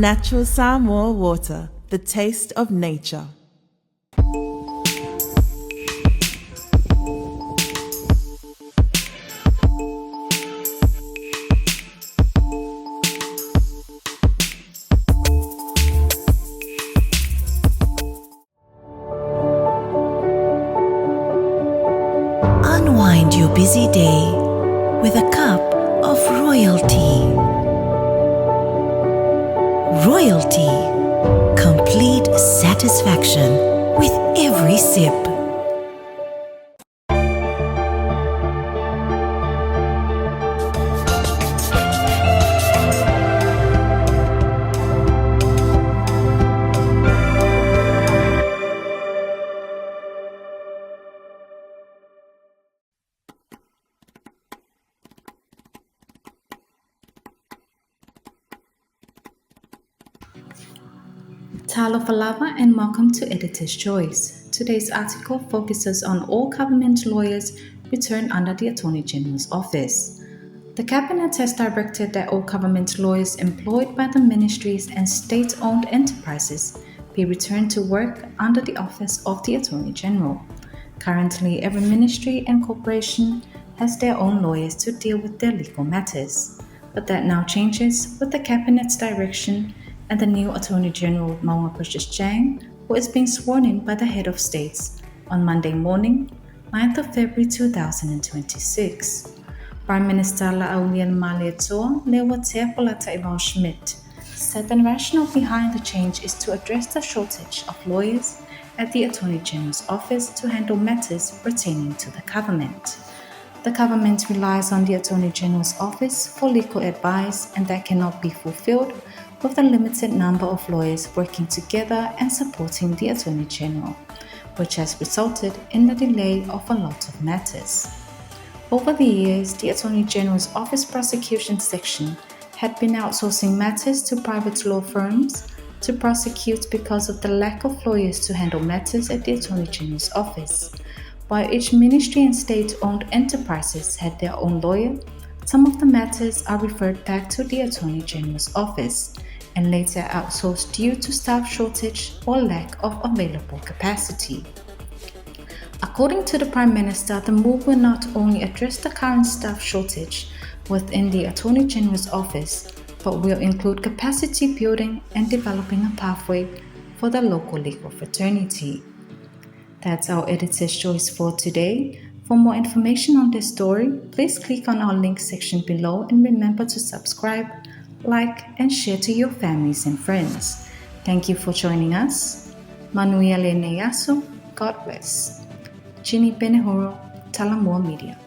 Natural SAMOA water, the taste of nature. Unwind your busy day with a cup of royalty. Royalty, complete satisfaction with every sip. Talofalava and welcome to Editor's Choice. Today's article focuses on all government lawyers returned under the Attorney General's office. The Cabinet has directed that all government lawyers employed by the ministries and state-owned enterprises be returned to work under the office of the Attorney General. Currently, every ministry and corporation has their own lawyers to deal with their legal matters, but that now changes with the Cabinet's direction and the new Attorney General Maunga Precious Chang, who is being sworn in by the head of states on Monday morning, 9th of February 2026. Prime Minister La'aulian Malietoa Lewatea Polata Ivan Schmidt said the rationale behind the change is to address the shortage of lawyers at the Attorney General's office to handle matters pertaining to the government. The government relies on the Attorney General's office for legal advice, and that cannot be fulfilled with a limited number of lawyers working together and supporting the Attorney General, which has resulted in the delay of a lot of matters. Over the years, the Attorney General's Office Prosecution Section had been outsourcing matters to private law firms to prosecute because of the lack of lawyers to handle matters at the Attorney General's office. While each ministry and state-owned enterprises had their own lawyer, some of the matters are referred back to the Attorney General's office and later outsourced due to staff shortage or lack of available capacity. According to the Prime Minister, the move will not only address the current staff shortage within the Attorney General's office, but will include capacity building and developing a pathway for the local legal fraternity. That's our Editor's Choice for today. For more information on this story, please click on our link section below and remember to subscribe, like, and share to your families and friends. Thank you for joining us. Manuia Leneyasu, God bless. Ginny Benehoro, Talamoa Media.